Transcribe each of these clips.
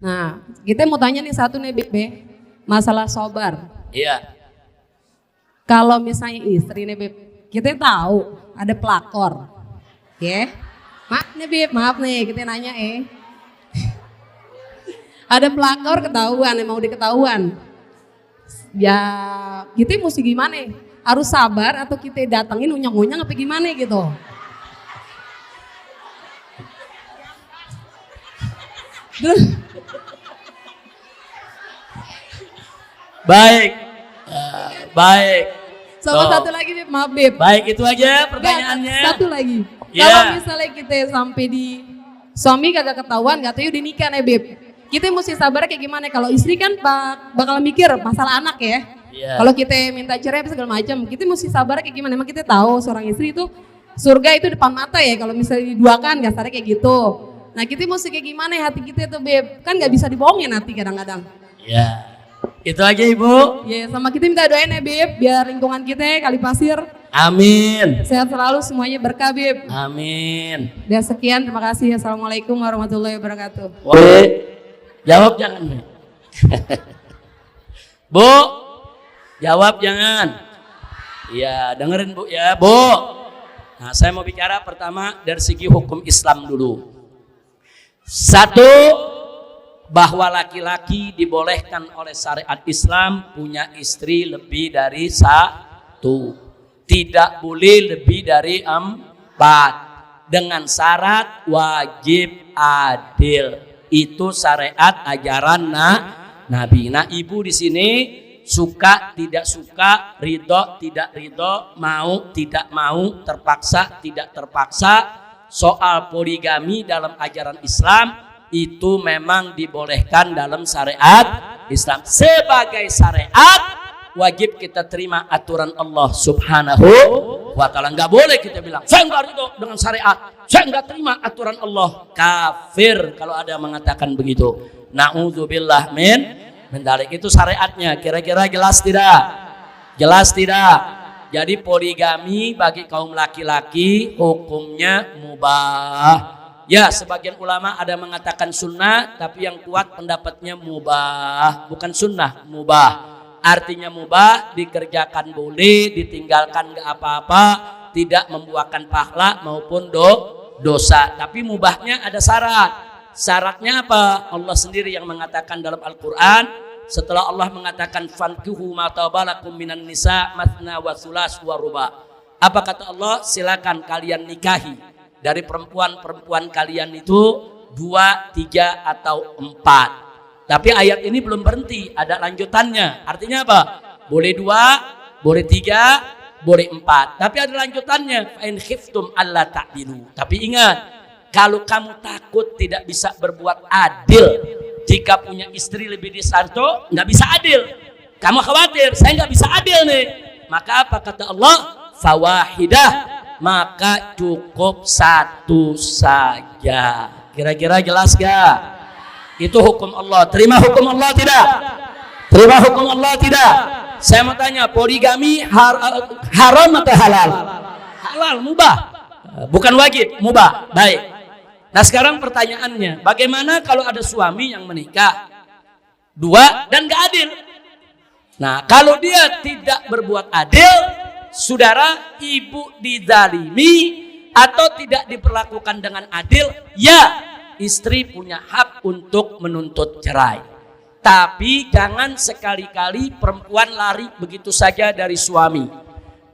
Nah, kita mau tanya nih satu nih Bib, masalah sabar. Iya. Kalau misalnya istri nih Bib, kita tahu ada pelakor, ya. Maaf nih Bib, maaf nih kita nanya ada pelakor ketahuan, mau diketahuan. Ya kita mesti gimana? Harus sabar atau kita datengin unyang-unyang apa gimana gitu? Baik. Baik. Sama satu lagi Bib, maaf Bib. Baik, itu aja pertanyaannya. Satu lagi. Yeah. Kalau misalnya kita sampai di suami kagak ketahuan, gak tahu udah nikah nih Bib. Kita mesti sabar kayak gimana? Kalau istri kan bakal mikir masalah anak ya. Yeah. Kalau kita minta cerai segala macam, kita mesti sabar kayak gimana? Emang kita tahu seorang istri itu surga itu depan mata ya. Kalau misalnya diduakan kasarnya kayak gitu. Nah kita mesti kayak gimana hati kita tuh Beb? Kan gak bisa dibohongin hati kadang-kadang. Ya, itu aja Ibu. Ya, sama kita minta doain ya Beb, biar lingkungan kita Kali Pasir amin. Sehat selalu, semuanya berkah Beb. Amin. Dan sekian, terima kasih. Assalamualaikum warahmatullahi wabarakatuh. Boleh jawab jangan. Bu, jawab jangan. Iya, dengerin Bu ya, Bu. Nah, saya mau bicara pertama dari segi hukum Islam dulu. Satu, bahwa laki-laki dibolehkan oleh syariat Islam punya istri lebih dari satu. Tidak boleh lebih dari 4. Dengan syarat wajib adil. Itu syariat ajaran Nabi. Nah, Ibu di sini suka tidak suka, ridho tidak ridho, mau tidak mau, terpaksa tidak terpaksa. Soal poligami dalam ajaran Islam itu memang dibolehkan dalam syariat Islam. Sebagai syariat wajib kita terima aturan Allah Subhanahu wa ta'ala. Nggak boleh kita bilang saya nggak ridho dengan syariat, saya nggak terima aturan Allah. Kafir kalau ada mengatakan begitu. Na'udzubillah min dalik. Itu syariatnya. Kira-kira jelas tidak? Jelas tidak? Jadi poligami bagi kaum laki-laki hukumnya mubah. Ya, sebagian ulama ada mengatakan sunnah, tapi yang kuat pendapatnya mubah, bukan sunnah, mubah. Artinya mubah, dikerjakan boleh, ditinggalkan nggak apa-apa, tidak membuahkan pahala maupun dosa. Tapi mubahnya ada syarat. Syaratnya apa? Allah sendiri yang mengatakan dalam Al-Quran. Setelah Allah mengatakan fankihu ma tabalakum minan nisa mathna wa thulas wa ruba. Apa kata Allah? Silakan kalian nikahi dari perempuan-perempuan kalian itu 2, 3 atau 4. Tapi ayat ini belum berhenti, ada lanjutannya. Artinya apa? Boleh 2, boleh 3, boleh 4. Tapi ada lanjutannya. Fa in khiftum alla ta'dilu. Tapi ingat, kalau kamu takut tidak bisa berbuat adil, jika punya istri lebih dari satu, nggak bisa adil. Kamu khawatir, saya nggak bisa adil nih. Maka apa kata Allah? Fawahidah, maka cukup 1 saja. Kira-kira jelas gak? Itu hukum Allah. Terima hukum Allah tidak? Terima hukum Allah tidak? Saya mau tanya, poligami haram atau halal? Halal, mubah. Bukan wajib, mubah. Baik. Nah sekarang pertanyaannya, bagaimana kalau ada suami yang menikah 2 dan gak adil? Nah kalau dia tidak berbuat adil, saudara, ibu dizalimi atau tidak diperlakukan dengan adil, ya istri punya hak untuk menuntut cerai. Tapi jangan sekali-kali perempuan lari begitu saja dari suami.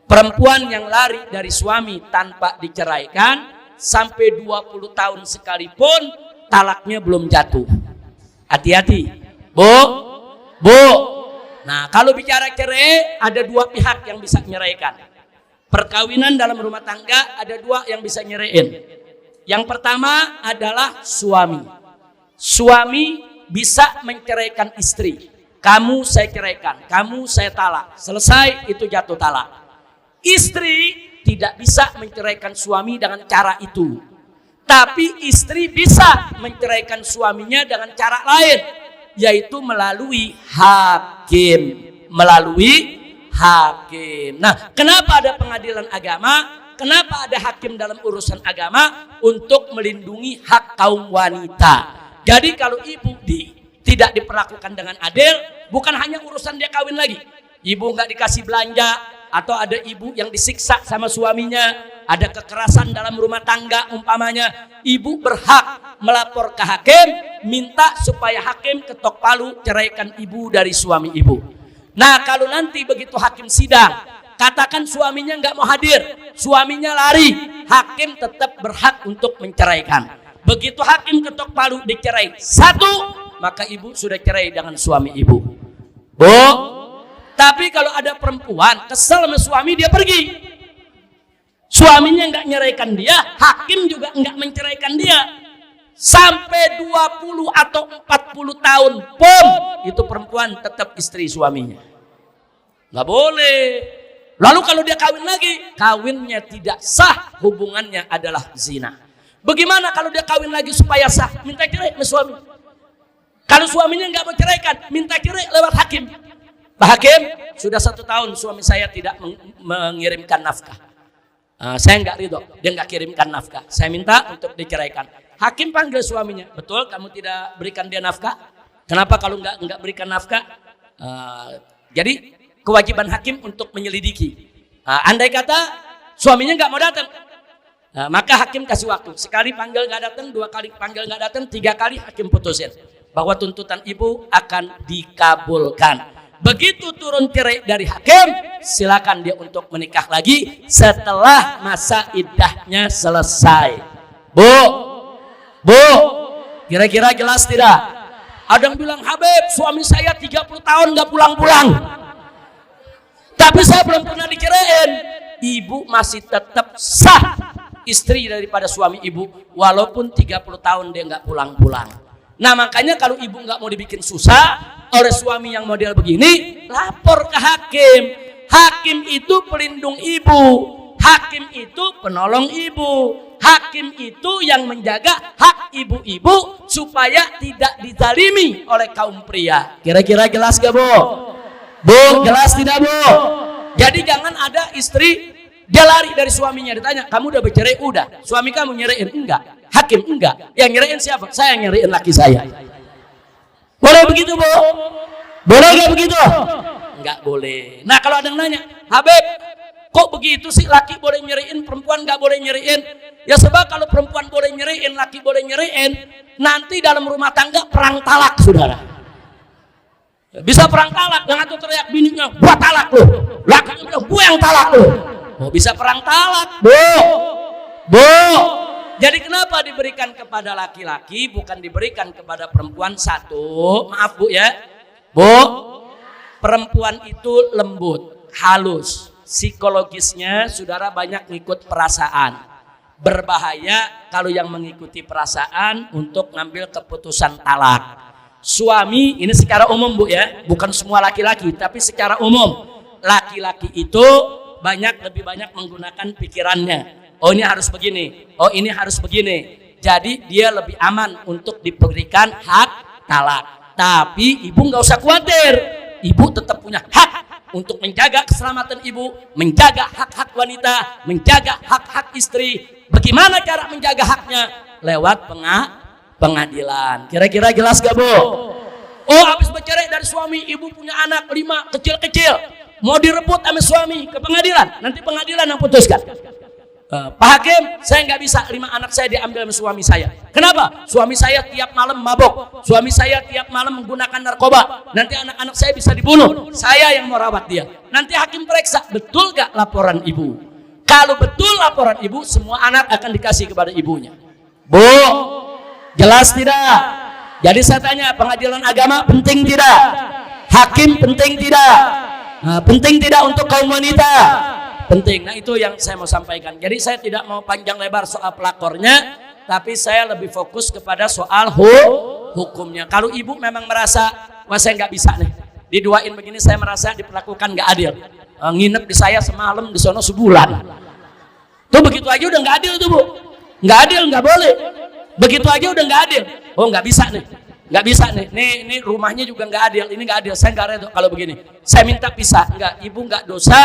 Perempuan yang lari dari suami tanpa diceraikan sampai 20 tahun sekalipun talaknya belum jatuh. Hati-hati. Bu. Nah kalau bicara cerai ada 2 pihak yang bisa nyeraikan. Perkawinan dalam rumah tangga ada 2 yang bisa nyeraiin. Yang pertama adalah suami. Suami bisa menceraikan istri. Kamu saya ceraikan, kamu saya talak. Selesai, itu jatuh talak. Istri tidak bisa menceraikan suami dengan cara itu. Tapi istri bisa menceraikan suaminya dengan cara lain, yaitu melalui hakim. Nah, kenapa ada pengadilan agama? Kenapa ada hakim dalam urusan agama? Untuk melindungi hak kaum wanita. Jadi kalau ibu tidak diperlakukan dengan adil, bukan hanya urusan dia kawin lagi. Ibu nggak dikasih belanja, atau ada ibu yang disiksa sama suaminya, ada kekerasan dalam rumah tangga umpamanya, ibu berhak melapor ke hakim, minta supaya hakim ketok palu ceraikan ibu dari suami ibu. Nah kalau nanti begitu hakim sidang, katakan suaminya nggak mau hadir, suaminya lari, hakim tetap berhak untuk menceraikan. Begitu hakim ketok palu dicerai satu, maka ibu sudah cerai dengan suami ibu. Bu, tapi kalau ada perempuan kesel sama suami, dia pergi, suaminya nggak nyeraikan dia, hakim juga nggak menceraikan dia, sampai 20 atau 40 tahun pun itu perempuan tetap istri suaminya, nggak boleh. Lalu kalau dia kawin lagi, kawinnya tidak sah, hubungannya adalah zina. Bagaimana kalau dia kawin lagi supaya sah? Minta cerai sama suami. Kalau suaminya nggak mau ceraikan, minta cerai lewat hakim. Pak Hakim, sudah 1 tahun suami saya tidak mengirimkan nafkah. Saya nggak ridho, dia nggak kirimkan nafkah. Saya minta untuk diceraikan. Hakim panggil suaminya, betul kamu tidak berikan dia nafkah? Kenapa kalau nggak berikan nafkah? Jadi kewajiban hakim untuk menyelidiki. Andai kata suaminya nggak mau datang, maka hakim kasih waktu. Sekali panggil nggak datang, 2 kali panggil nggak datang, 3 kali hakim putusin bahwa tuntutan ibu akan dikabulkan. Begitu turun cerai dari hakim, silakan dia untuk menikah lagi setelah masa iddahnya selesai. Bu, kira-kira jelas tidak? Ada yang bilang, Habib, suami saya 30 tahun nggak pulang-pulang, tapi saya belum pernah diceraiin. Ibu masih tetap sah istri daripada suami ibu, walaupun 30 tahun dia nggak pulang-pulang. Nah makanya kalau ibu nggak mau dibikin susah oleh suami yang model begini, lapor ke hakim. Hakim itu pelindung ibu, hakim itu penolong ibu, hakim itu yang menjaga hak ibu-ibu supaya tidak dizalimi oleh kaum pria. Kira-kira jelas gak Bu? Bu, jelas tidak Bu? Jadi jangan ada istri dia lari dari suaminya, ditanya, kamu udah bercerai? Udah. Suami kamu nyeraiin? Enggak. Hakim? Enggak. Yang nyeraiin siapa? Saya nyeraiin laki saya. Boleh begitu Bu? Boleh gak begitu? Enggak boleh. Nah kalau ada yang nanya, Habib, kok begitu sih, laki boleh nyeraiin, perempuan gak boleh nyeraiin? Ya sebab kalau perempuan boleh nyeraiin, laki boleh nyeraiin, nanti dalam rumah tangga perang talak, saudara. Bisa perang talak, yang satu teriak bininya, gua talak lu, lakinya bilang gua yang talak lu. Oh, bisa perang talak, Bu. Jadi kenapa diberikan kepada laki-laki bukan diberikan kepada perempuan? Satu, maaf Bu ya, Bu, perempuan itu lembut, halus, psikologisnya saudara banyak ngikut perasaan. Berbahaya kalau yang mengikuti perasaan untuk ngambil keputusan talak. Suami ini secara umum Bu ya, bukan semua laki-laki, tapi secara umum laki-laki itu lebih banyak menggunakan pikirannya. Oh ini harus begini, oh ini harus begini. Jadi dia lebih aman untuk diberikan hak talak. Tapi ibu nggak usah khawatir, ibu tetap punya hak untuk menjaga keselamatan ibu, menjaga hak-hak wanita, menjaga hak-hak istri. Bagaimana cara menjaga haknya? Lewat pengadilan. Kira-kira jelas gak Bu? Oh habis bercerai dari suami, ibu punya anak 5 kecil-kecil, mau direbut sama suami ke pengadilan, nanti pengadilan yang putuskan. Pak Hakim, saya nggak bisa 5 anak saya diambil sama suami saya. Kenapa? Suami saya tiap malam mabok, suami saya tiap malam menggunakan narkoba, nanti anak-anak saya bisa dibunuh, saya yang mau rawat dia. Nanti hakim periksa, betul gak laporan ibu? Kalau betul laporan ibu, semua anak akan dikasih kepada ibunya. Bu, jelas tidak? Jadi saya tanya, pengadilan agama penting tidak? Hakim penting tidak? Penting tidak untuk kaum wanita? Penting. Nah itu yang saya mau sampaikan. Jadi saya tidak mau panjang lebar soal pelakornya, tapi saya lebih fokus kepada soal hukumnya. Kalau ibu memang merasa, wah saya nggak bisa nih, diduain begini, saya merasa diperlakukan nggak adil, nginep di saya semalam, di sono sebulan, tuh begitu aja udah nggak adil tuh Bu, nggak adil, nggak boleh. Begitu aja udah nggak adil. Oh nggak bisa nih, nggak bisa nih. Nih rumahnya juga nggak adil, ini nggak adil. Saya nggak reda kalau begini. Saya minta pisah. Nggak, ibu nggak dosa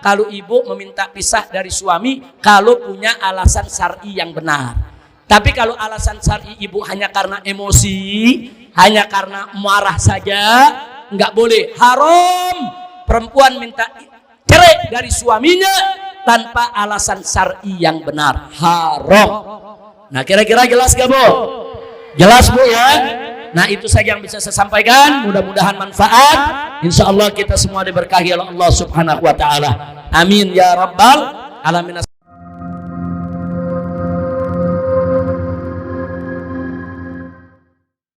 kalau ibu meminta pisah dari suami kalau punya alasan syar'i yang benar. Tapi kalau alasan syar'i ibu hanya karena emosi, hanya karena marah saja nggak boleh. Haram perempuan minta cerai dari suaminya tanpa alasan syar'i yang benar, haram. Nah, kira-kira jelas gak Bu? Jelas Bu ya? Nah, itu saja yang bisa saya sampaikan. Mudah-mudahan manfaat. Insya Allah kita semua diberkahi oleh Allah Subhanahu wa taala. Amin ya rabbal alamin.